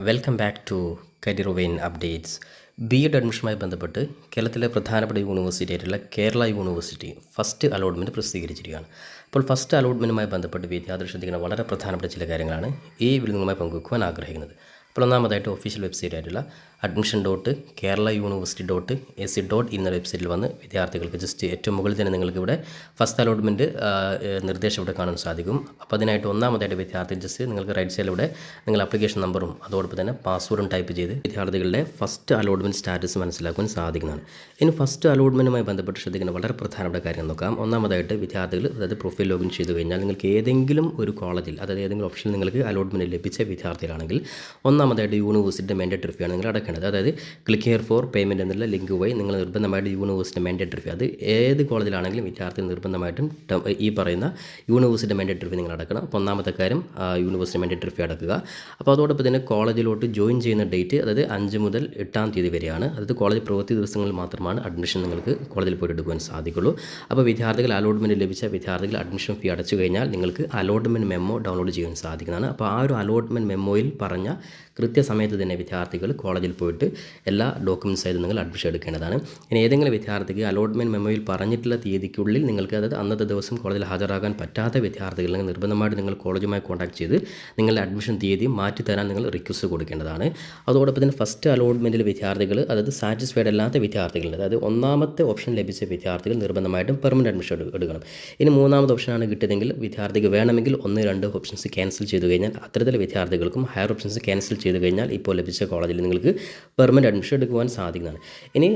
Welcome back to career vein updates. BEd അഡ്മിഷനുമായി ബന്ധപ്പെട്ട് കേരളത്തിലെ പ്രധാനപ്പെട്ട യൂണിവേഴ്സിറ്റി ആയിട്ടുള്ള കേരള യൂണിവേഴ്സിറ്റി ഫസ്റ്റ് അലോട്ട്മെൻറ്റ് പ്രസിദ്ധീകരിച്ചിരിക്കുകയാണ്. അപ്പോൾ ഫസ്റ്റ് അലോട്ട്മെൻറ്റുമായി ബന്ധപ്പെട്ട് വിദ്യാർത്ഥികൾ ശ്രദ്ധിക്കുന്ന വളരെ പ്രധാനപ്പെട്ട ചില കാര്യങ്ങളാണ് ഈ വീഡിയോ നിങ്ങളുമായി പങ്കുവെക്കുവാൻ ആഗ്രഹിക്കുന്നത്. അപ്പോൾ ഒന്നാമതായിട്ട് ഒഫീഷ്യൽ വെബ്സൈറ്റ് ആയിട്ടുള്ള admission.keralauniversity.ac.in എന്ന വെബ്സൈറ്റിൽ വന്ന് വിദ്യാർത്ഥികൾക്ക് ജസ്റ്റ് ഏറ്റവും മുകളിൽ തന്നെ നിങ്ങൾക്ക് ഇവിടെ ഫസ്റ്റ് അലോട്ട്മെൻറ്റ് നിർദ്ദേശം ഇവിടെ കാണാൻ സാധിക്കും. അപ്പോൾ അതിനായിട്ട് ഒന്നാമതായിട്ട് വിദ്യാർത്ഥി ജസ്റ്റ് നിങ്ങൾക്ക് റൈറ്റ് സൈഡിലൂടെ നിങ്ങൾ ആപ്ലിക്കേഷൻ നമ്പറും അതോടൊപ്പം തന്നെ പാസ്വേഡും ടൈപ്പ് ചെയ്ത് വിദ്യാർത്ഥികളുടെ ഫസ്റ്റ് അലോട്ട്മെൻറ്റ് സ്റ്റാറ്റസ് മനസ്സിലാക്കുവാൻ സാധിക്കുന്നതാണ്. ഇനി ഫസ്റ്റ് അലോട്ട്മെൻറ്റുമായി ബന്ധപ്പെട്ട് ശ്രദ്ധിക്കുന്ന വളരെ പ്രധാനപ്പെട്ട കാര്യം നോക്കാം. ഒന്നാമതായിട്ട് വിദ്യാർത്ഥികൾ അതായത് പ്രൊഫൈൽ ലോഗിൻ ചെയ്ത് കഴിഞ്ഞാൽ നിങ്ങൾക്ക് ഏതെങ്കിലും ഒരു കോളേജിൽ അതായത് ഏതെങ്കിലും ഓപ്ഷനിൽ നിങ്ങൾക്ക് അലോട്ട്മെൻറ്റ് ലഭിച്ച വിദ്യാർത്ഥികളാണെങ്കിൽ ഒന്നാമതായിട്ട് യൂണിവേഴ്സിറ്റിയുടെ മാൻഡേറ്ററി ഫീ ആണ് നിങ്ങൾ അടയ്ക്കേണ്ടത്. അതായത് ക്ലിക്ക് ഹിയർ ഫോർ പേയ്മെൻറ്റ് എന്നുള്ള ലിങ്ക് വഴി നിങ്ങൾ നിർബന്ധമായിട്ട് യൂണിവേഴ്സിറ്റി മാൻഡേറ്ററി ഫീ അത് ഏത് കോളേജിലാണെങ്കിലും വിദ്യാർത്ഥികൾ നിർബന്ധമായിട്ടും ഈ പറയുന്ന യൂണിവേഴ്സിറ്റി മാൻഡേറ്ററി ഫീ നിങ്ങൾ അടക്കണം. അപ്പോൾ ഒന്നാമത്തെ കാര്യം യൂണിവേഴ്സിറ്റി മാൻഡേറ്ററി ഫീ അടക്കുക. അപ്പോൾ അതോടൊപ്പം തന്നെ കോളേജിലോട്ട് ജോയിൻ ചെയ്യുന്ന ഡേറ്റ് അതായത് 5 മുതൽ 8 തീയതി വരെയാണ്. അതായത് കോളേജ് പ്രവൃത്തി ദിവസങ്ങളിൽ മാത്രമാണ് അഡ്മിഷൻ നിങ്ങൾക്ക് കോളേജിൽ പോയിട്ട് എടുക്കുവാൻ സാധിക്കുള്ളൂ. അപ്പോൾ വിദ്യാർത്ഥികൾ അലോട്ട്മെൻറ്റ് ലഭിച്ച വിദ്യാർത്ഥികൾ അഡ്മിഷൻ ഫീ അടച്ചു കഴിഞ്ഞാൽ നിങ്ങൾക്ക് അലോട്ട്മെൻറ്റ് മെമ്മോ ഡൗൺലോഡ് ചെയ്യാൻ സാധിക്കുന്നതാണ്. അപ്പോൾ ആ ഒരു അലോട്ട്മെൻറ്റ് മെമ്മോയിൽ പറഞ്ഞ കൃത്യസമയത്ത് തന്നെ വിദ്യാർത്ഥികൾ കോളേജിൽ പോയിട്ട് എല്ലാ ഡോക്യുമെൻറ്റ്സ് ആയിട്ട് നിങ്ങൾ അഡ്മിഷൻ എടുക്കേണ്ടതാണ്. ഇനി ഏതെങ്കിലും വിദ്യാർത്ഥിക്ക് അലോട്ട്മെൻറ്റ് മെമ്മോയിൽ പറഞ്ഞിട്ടുള്ള തീയതിക്കുള്ളിൽ നിങ്ങൾക്ക് അതായത് അന്നത്തെ ദിവസം കോളേജിൽ ഹാജരാകാൻ പറ്റാത്ത വിദ്യാർത്ഥികൾ നിർബന്ധമായിട്ട് നിങ്ങൾ കോളേജുമായി കോൺടാക്ട് ചെയ്ത് നിങ്ങളുടെ അഡ്മിഷൻ തീയതി മാറ്റിത്തരാൻ നിങ്ങൾ റിക്വസ്റ്റ് കൊടുക്കേണ്ടതാണ്. അതോടൊപ്പം തന്നെ ഫസ്റ്റ് അലോട്ട്മെൻറ്റിൽ വിദ്യാർത്ഥികൾ അതായത് സാറ്റിസ്ഫൈഡ് അല്ലാത്ത വിദ്യാർത്ഥികൾ അതായത് ഒന്നാമത്തെ ഓപ്ഷൻ ലഭിച്ച വിദ്യാർത്ഥികൾ നിർബന്ധമായിട്ടും പെർമനൻറ്റ് അഡ്മിഷൻ എടുക്കണം. ഇനി മൂന്നാമത്തെ ഓപ്ഷനാണ് കിട്ടിയതെങ്കിൽ വിദ്യാർത്ഥിക്ക് വേണമെങ്കിൽ 1-2 ഓപ്ഷൻസ് ക്യാൻസൽ ചെയ്തു കഴിഞ്ഞാൽ അത്തരത്തിലെ വിദ്യാർത്ഥികൾക്കും ഹയർ ഓപ്ഷൻസ് ക്യാൻസൽ ചെയ്ത് കഴിഞ്ഞാൽ ഇപ്പോൾ ലഭിച്ച കോളേജിൽ നിങ്ങൾക്ക് പെർമനൻറ്റ് അഡ്മിഷൻ എടുക്കുവാൻ സാധിക്കുന്നതാണ്. ഇനി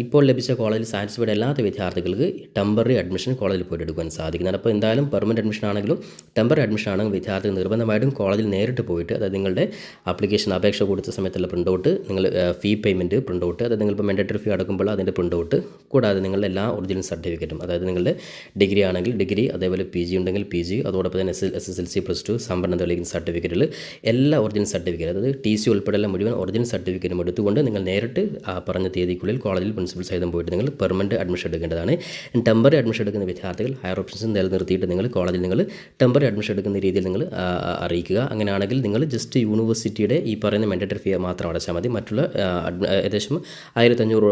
ഇപ്പോൾ ലഭിച്ച കോളേജിൽ സാറ്റിസ്ഫൈഡ് അല്ലാത്ത വിദ്യാർത്ഥികൾക്ക് ടെമ്പററി അഡ്മിഷൻ കോളേജിൽ പോയിട്ട് എടുക്കുവാൻ സാധിക്കുന്നതാണ്. അപ്പോൾ എന്തായാലും പെർമനൻറ്റ് അഡ്മിഷൻ ആണെങ്കിലും ടെമ്പററി അഡ്മിഷൻ ആണെങ്കിലും വിദ്യാർത്ഥികൾ നിർബന്ധമായിട്ടും കോളേജിൽ നേരിട്ട് പോയിട്ട് അതായത് നിങ്ങളുടെ ആപ്ലിക്കേഷൻ അപേക്ഷ കൊടുത്ത സമയത്തുള്ള പ്രിൻ്റ് ഔട്ട് നിങ്ങൾ ഫീ പേയ്മെൻറ്റ് പ്രിൻ്റ് ഔട്ട് അതായത് നിങ്ങളിപ്പോൾ മാൻഡേറ്ററി ഫീ അടക്കുമ്പോൾ അതിൻ്റെ പ്രിൻ്റ് ഔട്ട് കൂടാതെ നിങ്ങളുടെ എല്ലാ ഒറിജിനൽ സർട്ടിഫിക്കറ്റും അതായത് നിങ്ങളുടെ ഡിഗ്രി ആണെങ്കിൽ ഡിഗ്രി അതേപോലെ PG ഉണ്ടെങ്കിൽ PG അതോടൊപ്പം തന്നെ SSLC +2 സംഭരണം തെളിയിക്കുന്ന സർട്ടിഫിക്കറ്റുകൾ എല്ലാ ഒറിജിനൽ സർട്ടിഫിക്കറ്റ് അതായത് TC ഉൾപ്പെടെയുള്ള മുഴുവൻ ഒറിജിനൽ സർട്ടിഫിക്കറ്റും എടുത്തുകൊണ്ട് നിങ്ങൾ നേരിട്ട് പറഞ്ഞ തീയതിക്കുള്ളിൽ കോളേജിൽ പ്രിൻസിപ്പൽ സഹിതം പോയിട്ട് നിങ്ങൾ പെർമനൻറ്റ് അഡ്മിഷൻ എടുക്കേണ്ടതാണ്. ടെമ്പററി അഡ്മിഷൻ എടുക്കുന്ന വിദ്യാർത്ഥികൾ ഹയർ ഓപ്ഷൻസ് നിലനിർത്തിയിട്ട് നിങ്ങൾ കോളേജിൽ നിങ്ങൾ ടെമ്പററി അഡ്മിഷൻ എടുക്കുന്ന രീതിയിൽ നിങ്ങൾ അറിയിക്കുക. അങ്ങനെയാണെങ്കിൽ നിങ്ങൾ ജസ്റ്റ് യൂണിവേഴ്സിറ്റിയുടെ ഈ പറയുന്ന മാൻഡേറ്ററി ഫീ മാത്രം അടച്ചാൽ മതി. മറ്റുള്ള ഏകദേശം 1500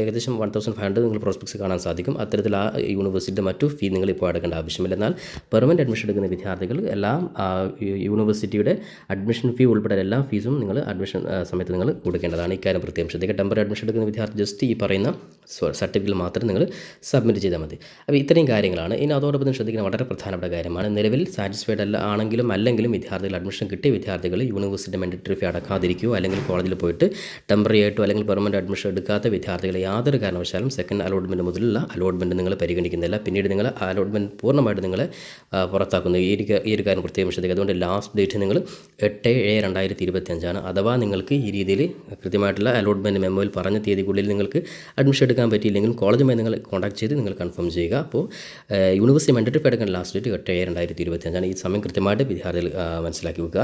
ഏകദേശം 1500 നിങ്ങൾ പ്രോസ്പെക്ട്സ് കാണാൻ സാധിക്കും. അത്തരത്തിൽ ആ യൂണിവേഴ്സിറ്റിയുടെ മറ്റു ഫീ നിങ്ങൾ ഇപ്പോൾ അടക്കേണ്ട ആവശ്യമില്ല. എന്നാൽ പെർമനൻറ്റ് അഡ്മിഷൻ എടുക്കുന്ന വിദ്യാർത്ഥികൾ എല്ലാം യൂണിവേഴ്സിറ്റിയുടെ അഡ്മിഷൻ ഫീ ഉൾപ്പെടെ എല്ലാ ഫീസും നിങ്ങൾ അഡ്മിഷൻ സമയത്ത് നിങ്ങൾ കൊടുക്കേണ്ടതാണ്. ഇക്കാര്യം പ്രത്യേകം ശ്രദ്ധിക്കുക. ടെമ്പററി അഡ്മിഷൻ എടുക്കുന്ന വിദ്യാർത്ഥി ജസ്റ്റ് ഈ പറയുന്ന സർട്ടിഫിക്കറ്റ് മാത്രം നിങ്ങൾ സബ്മിറ്റ് ചെയ്താൽ മതി. അപ്പോൾ ഇത്രയും കാര്യങ്ങളാണ്. ഇനി അതോടൊപ്പം തന്നെ ശ്രദ്ധിക്കുന്ന വളരെ പ്രധാനപ്പെട്ട കാര്യമാണ്. നിലവിൽ സാറ്റിസ്ഫൈഡ് അല്ലെങ്കിലും വിദ്യാർത്ഥികൾ അഡ്മിഷൻ കിട്ടിയ വിദ്യാർത്ഥികൾ യൂണിവേഴ്സിറ്റി മാൻഡേറ്ററി ഫീ അടക്കാതിരിക്കുകയോ അല്ലെങ്കിൽ കോളേജിൽ പോയിട്ട് ടെമ്പററി ആയിട്ടോ അല്ലെങ്കിൽ പെർമനൻറ്റ് അഡ്മിഷൻ എടുക്കാത്ത വിദ്യാർത്ഥികളെ യാതൊരു കാരണവശാലും സെക്കൻഡ് അലോട്ട്മെൻറ്റ് മുതലുള്ള അലോട്ട്മെൻറ്റ് നിങ്ങൾ പരിഗണിക്കുന്നില്ല. പിന്നീട് നിങ്ങൾ അലോട്ട്മെൻറ്റ് പൂർണ്ണമായിട്ട് നിങ്ങളെ പുറത്താക്കുന്നു. ഈ ഒരു കാര്യം പ്രത്യേകം ശ്രദ്ധിക്കുക. അതുകൊണ്ട് ലാസ്റ്റ് ഡേറ്റ് നിങ്ങൾ 8/7/2025 അഥവാ നിങ്ങൾക്ക് ഈ രീതിയിൽ കൃത്യമായിട്ടുള്ള അലോട്ട്മെൻറ്റ് മെമ്മോയിൽ പറഞ്ഞ തീയതിക്കുള്ളിൽ നിങ്ങൾക്ക് അഡ്മിഷൻ എടുക്കാൻ പറ്റിയില്ലെങ്കിൽ കോളേജുമായി നിങ്ങൾ കോൺടാക്ട് ചെയ്ത് നിങ്ങൾ കൺഫേം ചെയ്യുക. അപ്പോൾ യൂണിവേഴ്സിറ്റി മാൻഡേറ്ററി ഫീ എടുക്കേണ്ട ലാസ്റ്റ് ഡേറ്റ് 8/7/2025 ഈ സമയം കൃത്യമായിട്ട് വിദ്യാർത്ഥികൾ മനസ്സിലാക്കി വെക്കുക.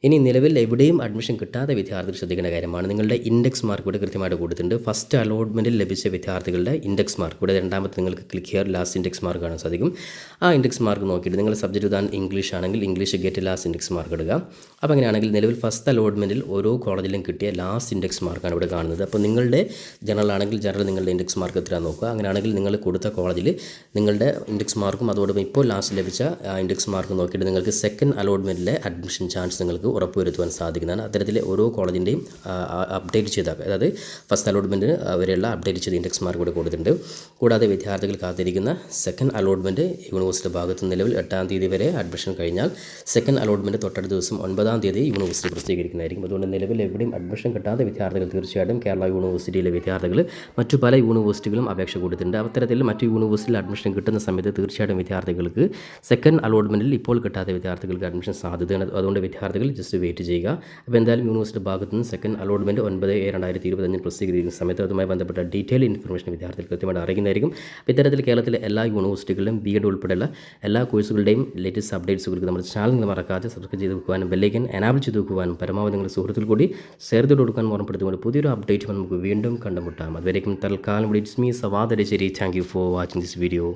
ഇനി നിലവിൽ എവിടെയും അഡ്മിഷൻ കിട്ടാത്ത വിദ്യാർത്ഥികൾ ശ്രദ്ധിക്കേണ്ട കാര്യമാണ്. നിങ്ങളുടെ ഇൻഡെക്സ് മാർക്ക് ഇവിടെ കൃത്യമായിട്ട് കൊടുത്തിട്ടുണ്ട്. ഫസ്റ്റ് അലോട്ട്മെൻറ്റിൽ ലഭിച്ച വിദ്യാർത്ഥികളുടെ ഇൻഡെക്സ് മാർക്ക് ഇവിടെ രണ്ടാമത്തെ നിങ്ങൾക്ക് click here last index mark കാണാൻ സാധിക്കും. ആ ഇൻഡെക്സ് മാർക്ക് നോക്കിയിട്ട് നിങ്ങൾ സബ്ജക്റ്റ് താൻ ഇംഗ്ലീഷ് ആണെങ്കിൽ English get last index mark ഇടുക. അപ്പോൾ അങ്ങനെയാണെങ്കിൽ നിലവിൽ ഫസ്റ്റ് അലോട്ട്മെൻറ്റിൽ ഓരോ കോളേജിലും കിട്ടിയ ലാസ്റ്റ് ഇൻഡെക്സ് മാർക്കാണ് ഇവിടെ കാണുന്നത്. അപ്പോൾ നിങ്ങളുടെ ജനറൽ ആണെങ്കിൽ ജനറൽ നിങ്ങളുടെ ഇൻഡെക്സ് മാർക്ക് എത്രയാണ് നോക്കുക. അങ്ങനെയാണെങ്കിൽ നിങ്ങൾ കൊടുത്ത കോളേജിൽ നിങ്ങളുടെ ഇൻഡെക്സ് മാർക്കും അതോടൊപ്പം ഇപ്പോൾ ലാസ്റ്റ് ലഭിച്ച ഇൻഡെക്സ് മാർക്ക് നോക്കിയിട്ട് നിങ്ങൾക്ക് സെക്കൻഡ് അലോട്ട്മെൻറ്റിലെ അഡ്മിഷൻ ചാൻസ് നിങ്ങൾക്ക് ഉറപ്പുവരുത്തുവാൻ സാധിക്കുന്നതാണ്. അത്തരത്തിൽ ഓരോ കോളേജിൻ്റെയും അപ്ഡേറ്റ് ചെയ്ത അതായത് ഫസ്റ്റ് അലോട്ട്മെൻറ്റിന് വരെയുള്ള അപ്ഡേറ്റ് ചെയ്ത ഇൻഡെക്സ് മാർക്ക് ഇവിടെ കൊടുത്തിട്ടുണ്ട്. കൂടാതെ വിദ്യാർത്ഥികൾ കാത്തിരിക്കുന്ന സെക്കൻഡ് അലോട്ട്മെൻറ്റ് യൂണിവേഴ്സിറ്റി ഭാഗത്ത് നിലവിൽ 8 തീയതി വരെ അഡ്മിഷൻ കഴിഞ്ഞാൽ സെക്കൻഡ് അലോട്ട്മെൻറ്റ് തൊട്ടടുത്ത ദിവസം 9 തീയതി യൂണിവേഴ്സിറ്റി പ്രസിദ്ധീകരിക്കുന്നതായിരിക്കും. അതുകൊണ്ട് നിലവിൽ എവിടെയും അഡ്മിഷൻ കിട്ടാത്ത വിദ്യാർത്ഥികൾ തീർച്ചയായിട്ടും കേരള യൂണിവേഴ്സിറ്റിയിലെ വിദ്യാർത്ഥികൾ മറ്റു പല യൂണിവേഴ്സിറ്റികളും അപേക്ഷ കൊടുത്തിട്ടുണ്ട്. അത്തരത്തിൽ മറ്റു യൂണിവേഴ്സിറ്റിയിൽ അഡ്മിഷൻ കിട്ടുന്ന സമയത്ത് തീർച്ചയായിട്ടും വിദ്യാർത്ഥികൾക്ക് സെക്കൻഡ് അലോട്ട്മെൻറ്റിൽ ഇപ്പോൾ കിട്ടാത്ത വിദ്യാർത്ഥികൾക്ക് അഡ്മിഷൻ സാധ്യതയാണ്. അതുകൊണ്ട് വിദ്യാർത്ഥികൾ ജസ്റ്റ് വെയിറ്റ് ചെയ്യുക. അപ്പോൾ എന്തായാലും യൂണിവേഴ്സിറ്റി ഭാഗത്ത് നിന്ന് സെക്കൻഡ് അലോട്ട്മെൻറ്റ് 9/7/2025 പ്രസിദ്ധീകരിക്കുന്ന സമയത്ത് അതുമായി ബന്ധപ്പെട്ട ഡീറ്റെയിൽ ഇൻഫർമേഷൻ വിദ്യാർത്ഥികൾ കൃത്യമായിട്ട് അറിയിക്കുന്നതായിരിക്കും. അപ്പോൾ ഇത്തരത്തിൽ കേരളത്തിലെ എല്ലാ യൂണിവേഴ്സിറ്റികളിലും B.Ed ഉൾപ്പെടെയുള്ള എല്ലാ കോഴ്സുകളുടെയും ലേറ്റസ്റ്റ് അപ്ഡേറ്റ്സുകൾക്ക് നമ്മുടെ ചാനൽ നിങ്ങൾ മറക്കാതെ സബ്സ്ക്രൈബ് ചെയ്ത് വെക്കുവാനും ബെല്ലൈക്കൻ എനാബിൾ ചെയ്ത് വെക്കുവാനും പരമാവധി നിങ്ങളുടെ സുഹൃത്തുക്കൾ കൂടി ഷെയർ ചെയ്ത് കൊടുക്കാൻ ഓർമ്മപ്പെടുത്തുകൊണ്ട് പുതിയൊരു അപ്ഡേറ്റ് നമുക്ക് വീണ്ടും കണ്ടുമുട്ടാം. അതുവരേക്കും തൽക്കാലം ഇറ്റ്സ് മീ സവാദ് രചരി. Thank you for watching this video.